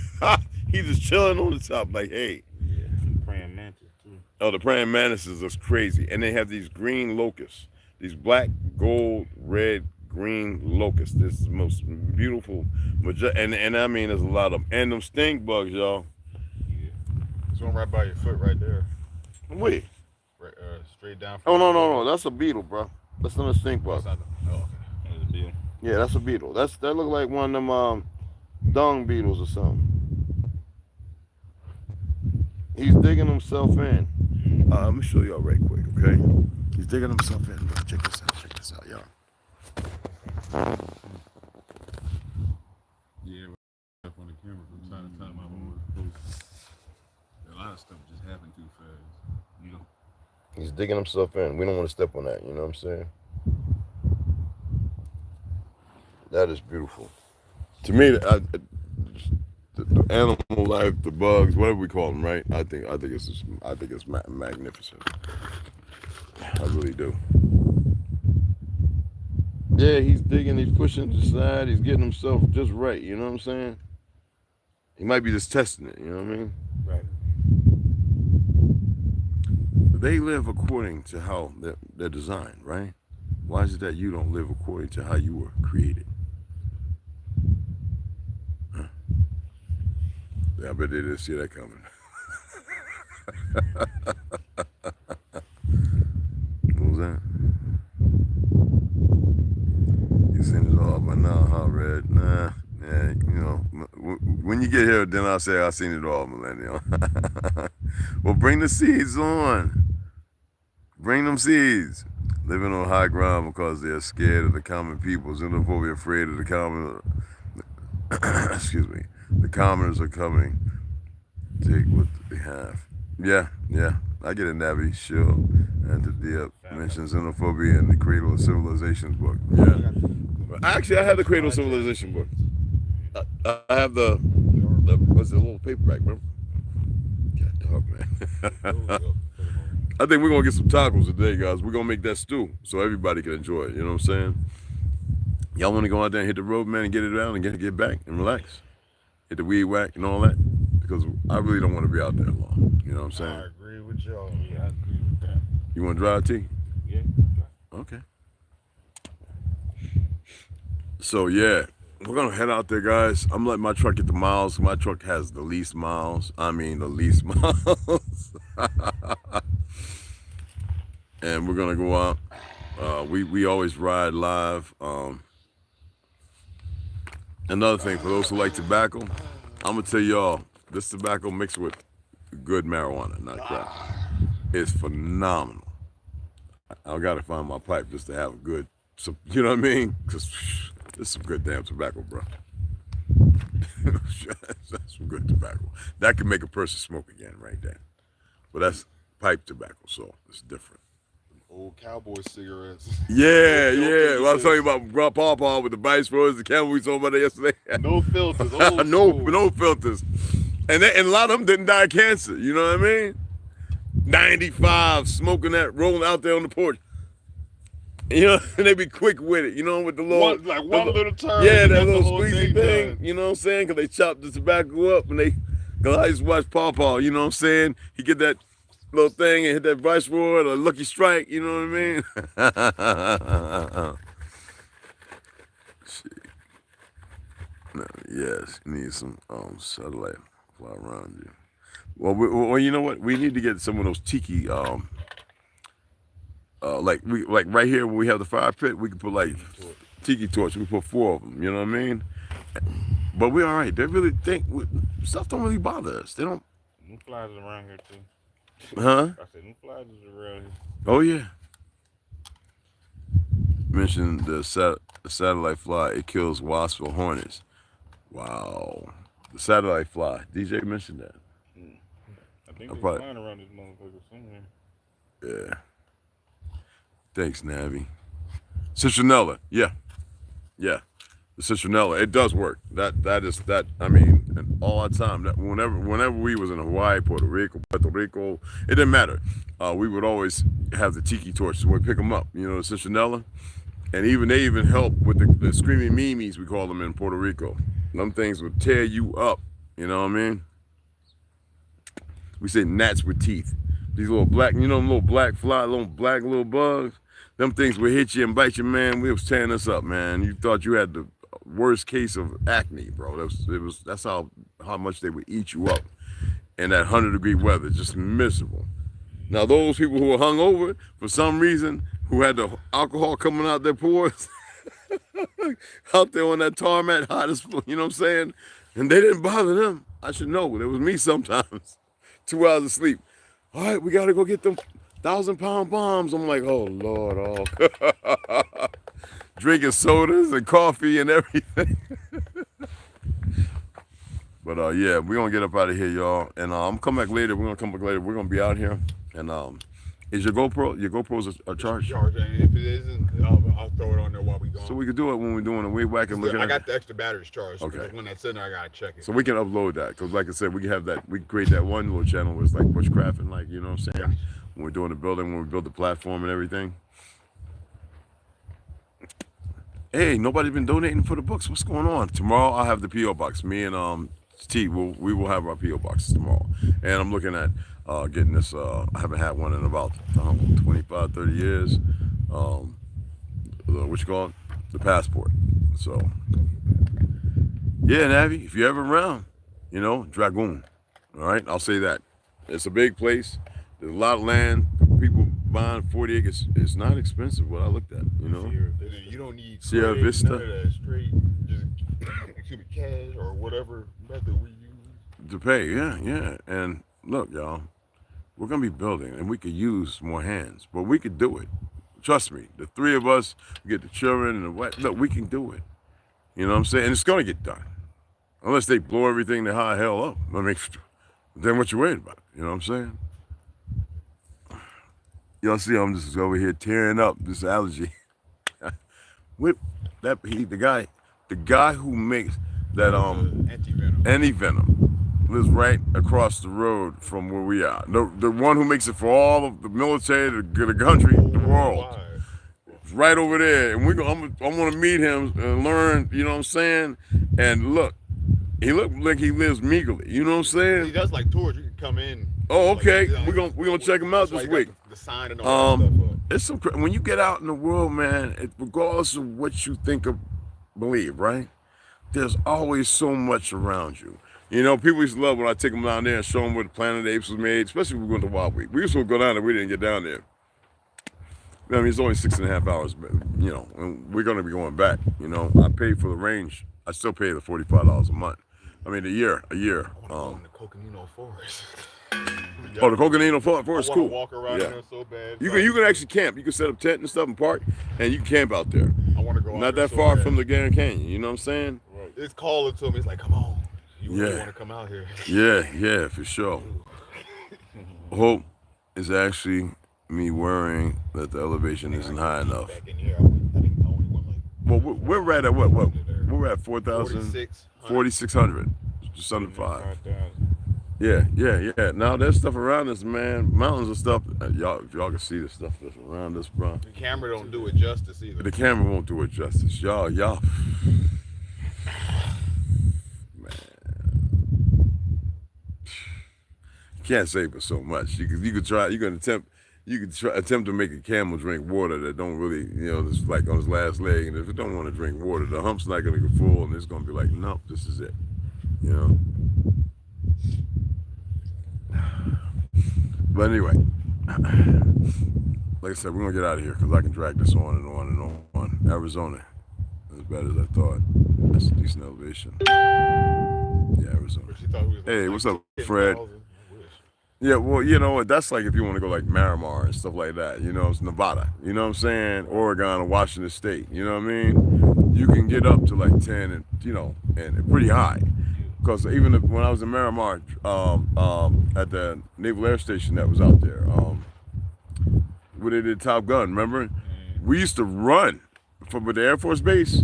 Speaker 1: He's just chilling on the top, like, hey.
Speaker 3: Yeah, praying mantis too.
Speaker 1: Oh, the praying mantises is crazy. And they have these green locusts. These black, gold, red, green locusts. This is the most beautiful. And I mean, there's a lot of them. And them stink bugs, y'all.
Speaker 3: Yeah. There's one right by your foot right there.
Speaker 1: Wait.
Speaker 3: Right, straight down.
Speaker 1: Oh, no. That's a beetle, bro. That's not a stink bug.
Speaker 3: Oh, okay. That's a beetle.
Speaker 1: Yeah, that's a beetle. That look like one of them dung beetles or something. He's digging himself in. Let me show y'all right quick, okay? He's digging himself in. Check this out, y'all.
Speaker 3: Yeah, up on the camera from time to time. I want to post. A lot of stuff just happened too fast, you know.
Speaker 1: He's digging himself in. We don't want to step on that, you know what I'm saying? That is beautiful. To me, the animal life, the bugs, whatever we call them, right? I think it's magnificent. I really do. Yeah, he's digging, he's pushing to the side, he's getting himself just right, you know what I'm saying? He might be just testing it, you know what I mean?
Speaker 3: Right.
Speaker 1: They live according to how they're designed, right? Why is it that you don't live according to how you were created? Huh? Yeah, I bet they didn't see that coming. What was that? You seen it all by now, huh, Red? Nah, yeah, you know, when you get here, then I'll say I seen it all, millennial. Well, bring the seeds on. Bring them seeds. Living on high ground because they're scared of the common people. Xenophobia, afraid of the common. Excuse me. The commoners are coming. Take what they have. Yeah. I get it, Navi. Sure. And the Diep mentions xenophobia in the Cradle of Civilizations book. Yeah. Actually, I have the Cradle of Civilization book. I have the what's the little paperback, remember? God dog, man. I think we're gonna get some tacos today, guys. We're gonna make that stew so everybody can enjoy it. You know what I'm saying? Y'all want to go out there and hit the road, man, and get it out and get back and relax, hit the weed whack and all that, because I really don't want to be out there long. You know what I'm saying?
Speaker 3: I agree with y'all. Yeah, I agree with that.
Speaker 1: You want to drive, T?
Speaker 3: Yeah.
Speaker 1: Okay. So yeah, we're gonna head out there, guys. I'm letting my truck get the miles. My truck has the least miles. I mean, the least miles. And we're gonna go out. We always ride live. Another thing for those who like tobacco, I'm gonna tell y'all, this tobacco mixed with good marijuana, not crack, is phenomenal. I gotta find my pipe just to have a good, you know what I mean? Cause it's some good damn tobacco, bro. That's some good tobacco. That can make a person smoke again right there. But that's pipe tobacco, so it's different.
Speaker 3: Old cowboy cigarettes.
Speaker 1: Yeah. Well, I was telling you about Pawpaw with the Vice Roads, the camel we saw about that yesterday.
Speaker 3: No filters.
Speaker 1: no filters. And a lot of them didn't die of cancer. You know what I mean? 95 smoking that, rolling out there on the porch. You know, and they be quick with it. You know, with the little
Speaker 3: one little turn.
Speaker 1: Yeah, that little squeezy thing. You know what I'm saying? Because they chop the tobacco up and they. Cause I used to watch Pawpaw. You know what I'm saying? He get that little thing and hit that Vice Road or Lucky Strike, you know what I mean? No, yes, you need some satellite fly around you. Well, you know what? We need to get some of those tiki, like right here when we have the fire pit, we can put like tiki torch. We put 4 of them. You know what I mean? But we all right. They really think stuff don't really bother us. They don't.
Speaker 3: No flies around here too.
Speaker 1: Huh?
Speaker 3: I said, no flies around here.
Speaker 1: Oh, yeah. Mentioned the satellite fly. It kills wasps or hornets. Wow. The satellite fly. DJ mentioned that.
Speaker 3: I think there's flying around this motherfucker somewhere.
Speaker 1: Yeah. Thanks, Navi. Citronella. Yeah. The citronella. It does work. That is. I mean, all the time. That whenever we was in Hawaii, Puerto Rico, it didn't matter. We would always have the tiki torch, so we pick them up. You know, the citronella, and they even help with the screaming mimes, we call them in Puerto Rico. Them things would tear you up. You know what I mean? We say gnats with teeth. These little black, little black fly, little bugs. Them things would hit you and bite you, man. We was tearing us up, man. You thought you had the worst case of acne, bro. That's how much they would eat you up in that 100-degree weather, just miserable. Now those people who were hungover for some reason, who had the alcohol coming out their pores, out there on that tarmac, hot as, you know what I'm saying? And they didn't bother them. I should know. It was me sometimes. 2 hours of sleep. All right, we gotta go get them 1,000-pound bombs. I'm like, oh Lord, drinking sodas and coffee and everything. But yeah, we're gonna get up out of here, y'all. And I'm coming back later. We're gonna come back later. We're gonna be out here. And is your GoPro's a charge?
Speaker 3: And if it isn't, I'll throw it on there while we go.
Speaker 1: So we can do it when we're doing a weed whack and looking at it.
Speaker 3: I got the extra batteries charged.
Speaker 1: Okay.
Speaker 3: Because when that's in there, I gotta check it.
Speaker 1: So we can upload that, because like I said, we can have that. We can create that one little channel where it's like bushcraft and like, you know what I'm saying? When we're doing the building, when we build the platform and everything. Hey, nobody's been donating for the books. What's going on? Tomorrow I'll have the P.O. box. Me and T we will have our P.O. boxes tomorrow. And I'm looking at getting this. I haven't had one in about 25, 30 years. What you call it? The passport. So yeah, Navi, if you're ever around, Dragoon. All right, I'll say that. It's a big place. There's a lot of land. People buying 40 acres. It's not expensive. What I looked at,
Speaker 3: You don't need
Speaker 1: Sierra Vista.
Speaker 3: None of that. Straight, just excuse me, cash or whatever method we use
Speaker 1: to pay. Yeah. And look, y'all, we're gonna be building, and we could use more hands, but we could do it. Trust me, the three of us, we get the children and the what. Look, we can do it. You know what I'm saying? And it's gonna get done, unless they blow everything the high hell up. I mean, then what you worried about? You know what I'm saying? Y'all see, I'm just over here tearing up this allergy. With that, the guy who makes that anti-venom lives right across the road from where we are. The one who makes it for all of the military, the country, the world. It's right over there, and I'm gonna meet him and learn. You know what I'm saying? And look, he looked like he lives meagerly. You know what I'm saying?
Speaker 4: He does like tours. You can come in.
Speaker 1: Oh, okay.
Speaker 4: Like,
Speaker 1: We're gonna check him out this week.
Speaker 4: The sign and all that stuff.
Speaker 1: It's some when you get out in the world, man. Regardless of what you think or believe, right? There's always so much around you. You know, people used to love when I take them down there and show them where the Planet of the Apes was made, especially when we went to Wild Week. We used to go down there. We didn't get down there. I mean, it's only 6.5 hours, but, you know, and we're going to be going back. You know, I paid for the range. I still pay the $45 a month. I mean, a year.
Speaker 4: I want to go in the Coconino Forest.
Speaker 1: Oh, the Coconino Forest is cool.
Speaker 4: Walk around there so bad.
Speaker 1: You can actually camp. You can set up tent and stuff and park, and you can camp out there.
Speaker 4: I want to go.
Speaker 1: Not that far from the Grand Canyon. You know what I'm saying?
Speaker 4: Right. It's calling to me. It's like, come on. You want to come out here?
Speaker 1: Yeah, for sure. Hope is actually me worrying that the elevation isn't high enough. Well, we're right at what? We're at 4,600. Just under 5. Yeah. Now there's stuff around us, man. Mountains and stuff. Y'all, if y'all can see the stuff that's around us, bro.
Speaker 4: The camera don't do it justice either.
Speaker 1: The camera won't do it justice. Y'all. Man. You can't say but so much. You could try. You can attempt to make a camel drink water that don't really, you know, it's like on his last leg, and if it don't want to drink water, the hump's not gonna get full, and it's gonna be like, nope, this is it. You know. But anyway, like I said, we're gonna get out of here because I can drag this on and on and on. Arizona, as bad as I thought. That's a decent elevation. Yeah, Arizona. Hey, what's up, Fred? Yeah, well, you know what? That's like if you want to go like Miramar and stuff like that. You know, it's Nevada. You know what I'm saying? Oregon or Washington State. You know what I mean? You can get up to like 10 and, you know, and pretty high. Because even when I was in Miramar, at the Naval Air Station that was out there, where they did Top Gun, remember? We used to run from the Air Force Base,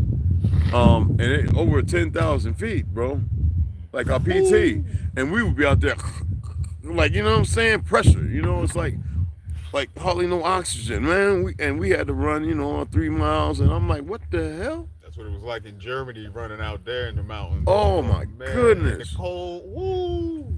Speaker 1: and over 10,000 feet, bro. Like our PT. And we would be out there, like, you know what I'm saying? Pressure, you know, it's like hardly no oxygen, man. We had to run, you know, 3 miles, and I'm like, what the hell?
Speaker 4: That's what it was like in Germany, running out there in the mountains.
Speaker 1: Oh my goodness.
Speaker 4: The cold, woo.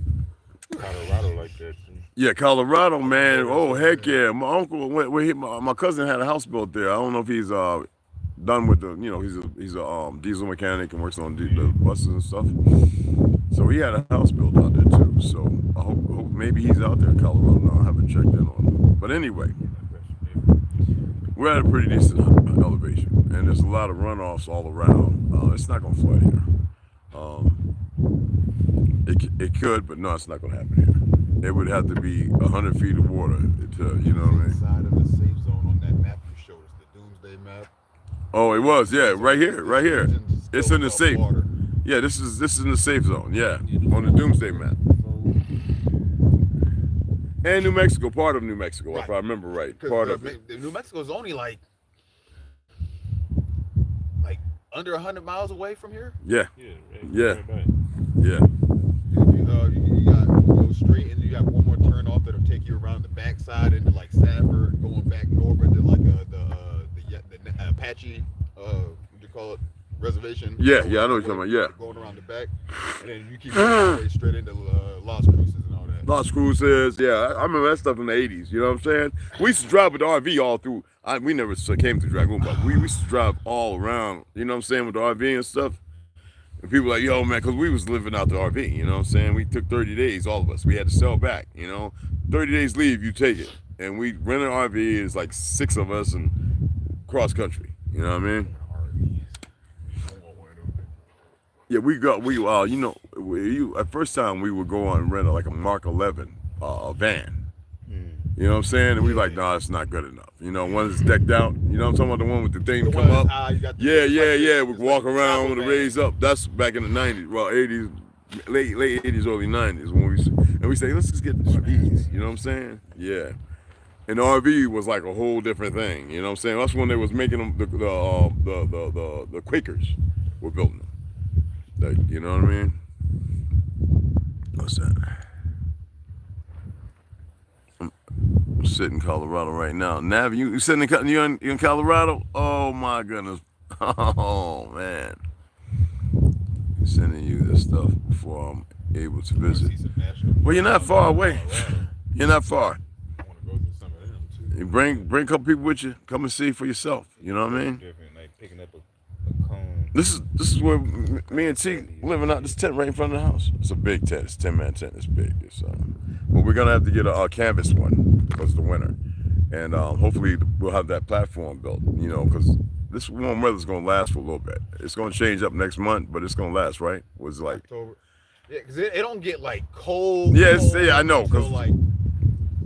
Speaker 4: Colorado like that too.
Speaker 1: Yeah, Colorado, man. Oh, heck yeah. My uncle, my cousin had a house built there. I don't know if he's done with the, you know, he's a diesel mechanic and works on the buses and stuff. So he had a house built out there too. So I hope maybe he's out there in Colorado now. I haven't checked in on him. But anyway, we're at a pretty decent elevation, and there's a lot of runoffs all around. It's not gonna flood here. It could, but no, it's not gonna happen here. It would have to be 100 feet of water to, you know what I mean?
Speaker 4: Side of the safe zone on that map you showed us, the Doomsday map.
Speaker 1: Oh, it was, yeah, right here. It's in the safe. Water. Yeah, this is in the safe zone. Yeah, on the Doomsday map. And New Mexico, part of New Mexico, right. If I remember right. Part of it.
Speaker 4: New Mexico is only like under 100 miles away from here.
Speaker 1: Yeah.
Speaker 4: You go straight, and you got one more turn off that'll take you around the backside into like Stafford, going back north into like the Apache, what do you call it, reservation.
Speaker 1: Yeah, I know what you're talking about. Yeah.
Speaker 4: Going around the back, and then you keep going straight into Las Cruces and all that.
Speaker 1: Las Cruces, yeah. I remember that stuff in the 80s. You know what I'm saying? We used to drive with the RV all through. We never came to Dragoon, but we used to drive all around. You know what I'm saying, with the RV and stuff. And people like, yo, man, because we was living out the RV, you know what I'm saying? We took 30 days, all of us. We had to sell back, you know? 30 days leave, you take it. And we rented an RV, it's like 6 of us and cross country, you know what I mean? Yeah, at first time we would go on and rent like a Mark 11 van. You know what I'm saying? And we like, nah, it's not good enough. You know, one is decked out. You know what I'm talking about? The one with the thing come up. Yeah. We walk around with the raise up. That's back in the 90s, well, 80s, late 80s, early 90s when we say, let's just get these. You know what I'm saying? Yeah. And the RV was like a whole different thing. You know what I'm saying? That's when they was making them. The Quakers were building them. You know what I mean? What's that? I'm sitting in Colorado right now. Nav, you sitting you in Colorado? Oh my goodness. Oh man. I'm sending you this stuff before I'm able to visit. Well, you're not far away. You're not far.
Speaker 4: I want to go through some of them too.
Speaker 1: You bring a couple people with you. Come and see for yourself. You know what I mean?
Speaker 5: Different, like picking up a cone.
Speaker 1: This is where me and T living out this tent right in front of the house. It's a big tent. It's a 10-man tent. It's big. But we're gonna have to get a canvas one because the winter, and hopefully we'll have that platform built. You know, because this warm weather's gonna last for a little bit. It's gonna change up next month, but it's gonna last, right? Was like
Speaker 4: October. Yeah, because it don't get like cold.
Speaker 1: Yes,
Speaker 4: cold
Speaker 1: yeah, I know.
Speaker 4: until
Speaker 1: Because
Speaker 4: like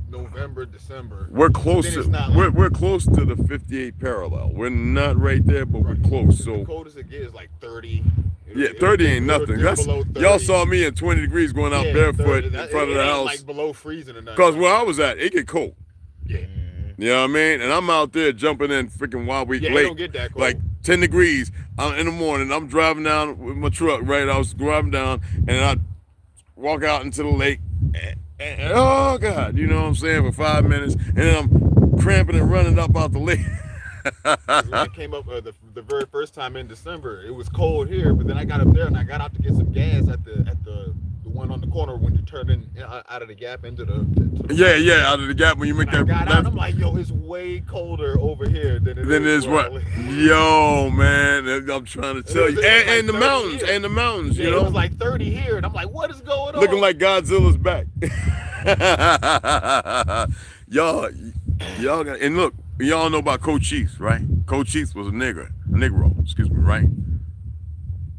Speaker 4: November, December.
Speaker 1: we're close
Speaker 4: Then
Speaker 1: to
Speaker 4: it's not like-
Speaker 1: we're close to the 58 parallel. We're not right there, but we're close.
Speaker 4: The
Speaker 1: So
Speaker 4: coldest it gets is like 30.
Speaker 1: yeah, 30 ain't nothing. That's, y'all saw me at 20 degrees going out barefoot in front of the house.
Speaker 4: Like below freezing or nothing.
Speaker 1: Because where I was at, it get cold.
Speaker 4: Yeah.
Speaker 1: You know what I mean? And I'm out there jumping in freaking Wild Week
Speaker 4: Yeah, it
Speaker 1: Lake.
Speaker 4: don't get that cold.
Speaker 1: Like 10 degrees in the morning. I'm driving down with my truck, right? I was driving down and I walk out into the lake. And oh, God. You know what I'm saying? For 5 minutes. And then I'm cramping and running up out the lake.
Speaker 4: When I came up the very first time in December, it was cold here, but then I got up there and I got out to get some gas at the one on the corner when you turn in out of the gap into the
Speaker 1: Yeah, out of the gap when you make
Speaker 4: when
Speaker 1: that.
Speaker 4: I got out, I'm like, yo, it's way colder over here than it is
Speaker 1: what?
Speaker 4: where I live.
Speaker 1: Yo, man, I'm trying to tell you. And the mountains,
Speaker 4: here.
Speaker 1: and the mountains,
Speaker 4: Yeah,
Speaker 1: you
Speaker 4: it
Speaker 1: know.
Speaker 4: was like 30 here, and I'm like, what is going on?
Speaker 1: Looking like Godzilla's back. y'all got, and look, y'all know about Cochise, right? Cochise was a Negro, excuse me, right?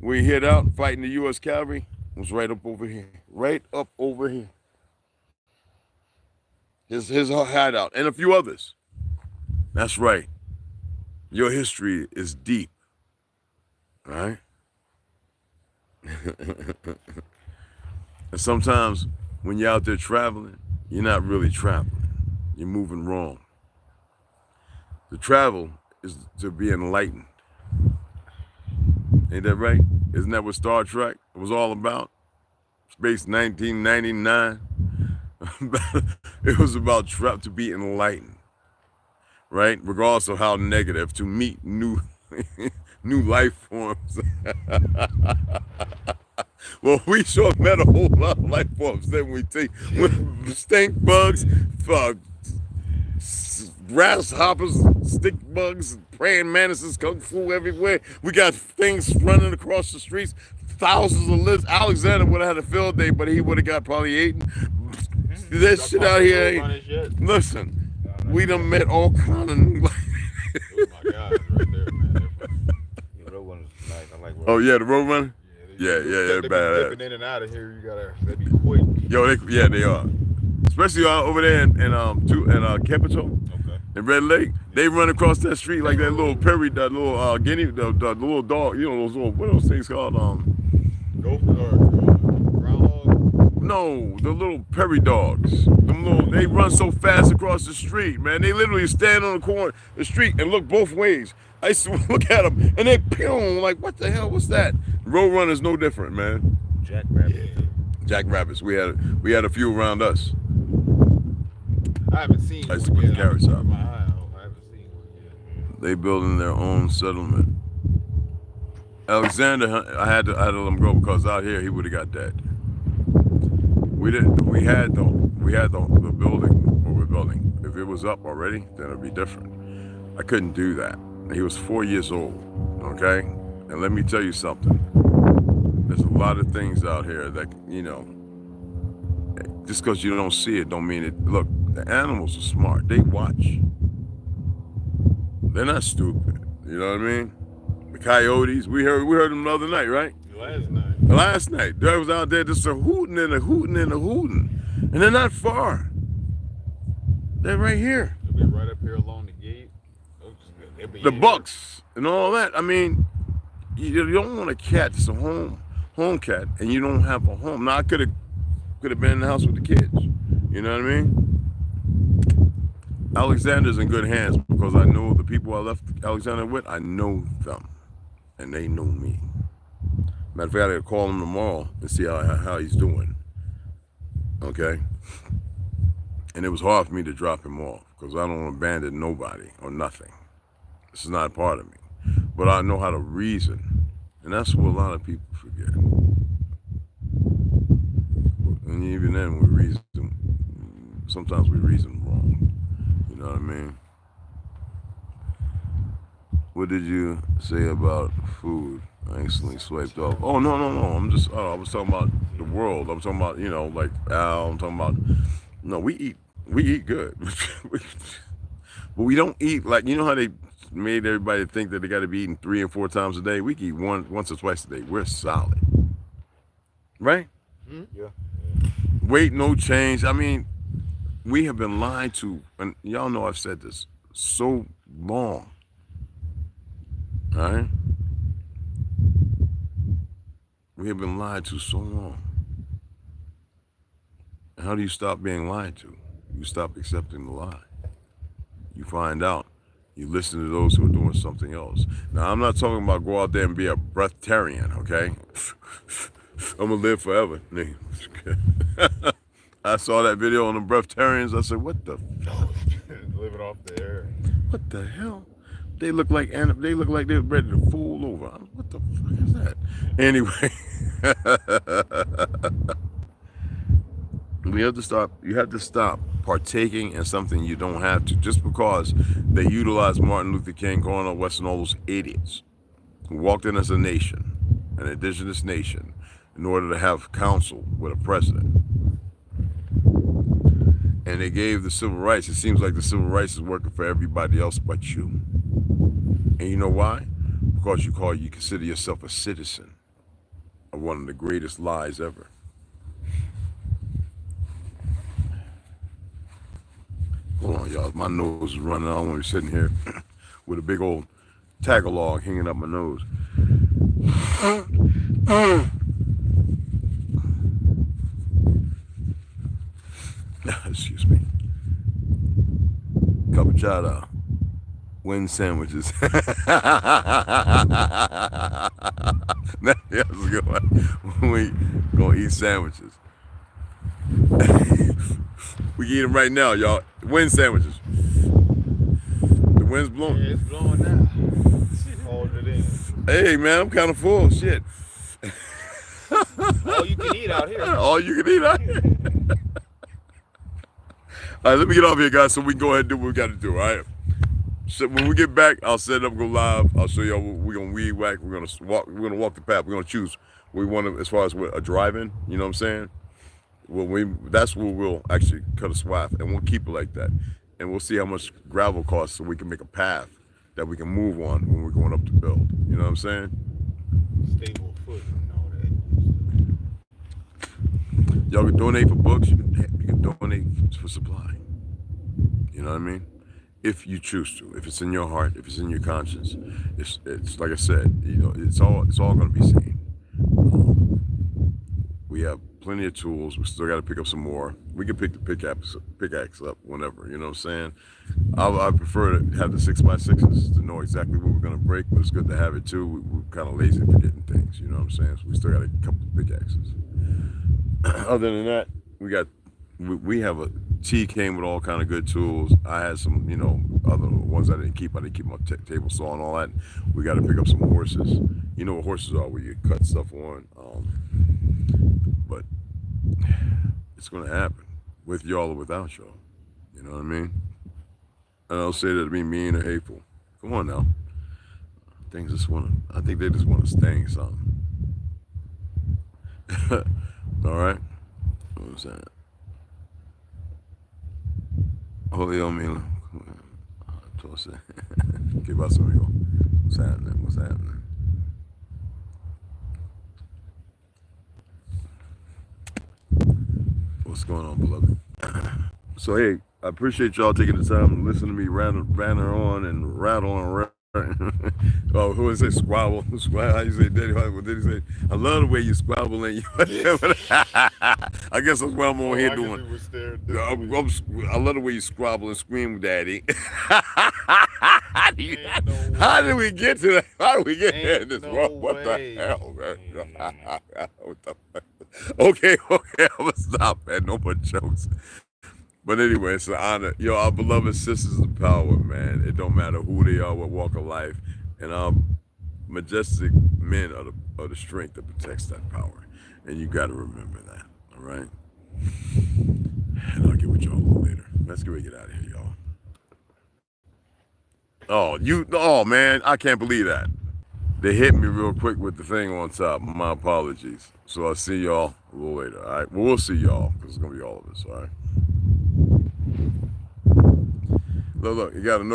Speaker 1: We hit out fighting the U.S. Cavalry, was right up over here. His hideout, and a few others. That's right. Your history is deep, right? And sometimes when you're out there traveling, you're not really traveling. You're moving wrong. The travel is to be enlightened. Ain't that right? Isn't that what Star Trek was all about? Space 1999. It was about to be enlightened, right? Regardless of how negative, to meet new life forms. Well, we sure met a whole lot of life forms, didn't we? Stink bugs, grasshoppers, stick bugs, praying mantises, kung fu everywhere. We got things running across the streets, thousands of lives. Alexander would have had a field day, but he would have got probably eaten. This shit out here, listen, we done met all kind of new life.
Speaker 4: Oh my God, right there, man.
Speaker 5: Yeah, road runners is nice. I like road
Speaker 1: Oh yeah, the road runner? Yeah,
Speaker 4: They be
Speaker 1: badass.
Speaker 4: dipping in and out of here. They be quick.
Speaker 1: Yo, they are. Especially over there in Capitol,
Speaker 5: Okay.
Speaker 1: in Red Lake. They run across that street like that little that little guinea, the little dog. You know those little, what are those things called?
Speaker 4: Gopher or groundhog.
Speaker 1: No, the little prairie dogs. They run so fast across the street, man. They literally stand on the corner, the street, and look both ways. I used to look at them, and they pew, like, what the hell? What's that? Road runner's no different, man.
Speaker 5: Jack Rabbit.
Speaker 1: Jackrabbits. We had a few around us.
Speaker 4: I haven't seen
Speaker 1: I used to
Speaker 4: one
Speaker 1: put the
Speaker 4: yet.
Speaker 1: carrots
Speaker 4: I've
Speaker 1: out.
Speaker 4: my eye out. I haven't seen one yet.
Speaker 1: They building their own settlement. Alexander, I had to let him go because out here he would have got dead. We didn't. We had the building what we're building. If it was up already, then it'd be different. I couldn't do that. He was 4 years old. Okay, and let me tell you something. There's a lot of things out here that just because you don't see it, don't mean it. Look, the animals are smart. They watch. They're not stupid. You know what I mean? The coyotes. We heard them the other night, right? Last night, they was out there just a hooting and a hooting and a hooting, and they're not far. They're right here.
Speaker 4: They'll be right up here along the gate. They'll be
Speaker 1: The
Speaker 4: here.
Speaker 1: bucks and all that. I mean, you don't want a cat that's a home cat, and you don't have a home. Now I could have been in the house with the kids. You know what I mean? Alexander's in good hands because I know the people I left Alexander with. I know them, and they know me. Matter of fact, I gotta call him tomorrow and see how he's doing. Okay. And it was hard for me to drop him off because I don't abandon nobody or nothing. This is not a part of me. But I know how to reason. And that's what a lot of people forget. And even then, we reason. Sometimes we reason wrong. You know what I mean? What did you say about food? I instantly swiped off. Oh, no. I was talking about the world. I'm talking about, like Al. I'm talking about, no, we eat good. But we don't eat like, how they made everybody think that they got to be eating 3 and 4 times a day. We can eat once or twice a day. We're solid. Right?
Speaker 5: Yeah.
Speaker 1: Weight, no change. I mean, we have been lied to, and y'all know I've said this so long. All right? We have been lied to so long. And how do you stop being lied to? You stop accepting the lie. You find out. You listen to those who are doing something else. Now, I'm not talking about go out there and be a breatharian, okay? I'm gonna live forever. I saw that video on the breatharians. I said, what the?
Speaker 4: Living off the air.
Speaker 1: What the hell? They look like they're ready to fall over. What the fuck is that? Anyway, you have to stop partaking in something you don't have to, just because they utilize Martin Luther King, Cornel West, and all those idiots who walked in as a nation, an indigenous nation, in order to have counsel with a president. And they gave the civil rights. It seems like the civil rights is working for everybody else but you. And you know why? Because you consider yourself a citizen of one of the greatest lies ever. Hold on, y'all. My nose is running. I don't want to be sitting here with a big old Tagalog hanging up my nose. Excuse me. Cappuccino. Win sandwiches. That's a good one. We gonna eat sandwiches. We can eat them right now, y'all. Win sandwiches. The wind's blowing.
Speaker 4: Yeah, it's blowing now. Hold it in.
Speaker 1: Hey, man, I'm kind of full. Shit.
Speaker 4: All you can eat out here.
Speaker 1: All you can eat out here. All right, let me get off here, guys, so we can go ahead and do what we got to do, all right? So when we get back, I'll set it up, go live. I'll show y'all what we're going to weed whack. We're going to walk the path. We're going to choose what we want to, as far as a drive-in, you know what I'm saying? That's where we'll actually cut a swath, and we'll keep it like that. And we'll see how much gravel costs so we can make a path that we can move on when we're going up to build. You know what I'm saying?
Speaker 4: Stable foot and all that.
Speaker 1: Y'all can donate for books. You can donate for supply. You know what I mean? If you choose to, if it's in your heart, if it's in your conscience, it's like I said, it's all going to be seen. We have plenty of tools. We still got to pick up some more. We can pick the pickaxe up whenever. You know what I'm saying? I prefer to have the 6x6s to know exactly what we're going to break, but it's good to have it too. We're kind of lazy for getting things. You know what I'm saying? So we still got a couple of pickaxes. Other than that, we have a T came with all kind of good tools. I had some, other ones I didn't keep. I didn't keep my table saw and all that. We got to pick up some horses. You know what horses are, where you cut stuff on. But it's going to happen with y'all or without y'all. You know what I mean? I don't say that to be mean or hateful. Come on now. I think they just want to sting something. All right? What was that? Julio Mila. Entonces, ¿qué pasa, amigo? What's happening? What's going on, beloved? So, hey, I appreciate y'all taking the time to listen to me rattle on and rattle on. Oh, who is it? Squabble. How you say, Daddy? What did he say? I love the way you squabble and you. I guess that's what I'm on here doing. I love the way you squabble and scream, Daddy. How did we get to that? How did we get here? What the hell, man? What the fuck? Okay, I'm gonna stop, man. No more jokes. But anyway, it's an honor. Yo, our beloved sisters of power, man. It don't matter who they are, what walk of life. And our majestic men are the strength that protects that power. And you got to remember that, all right? And I'll get with y'all a little later. Let's get out of here, y'all. Oh, man, I can't believe that. They hit me real quick with the thing on top. My apologies. So I'll see y'all a little later, all right? Well, we'll see y'all, because it's going to be all of us, all right? Look, you got to know.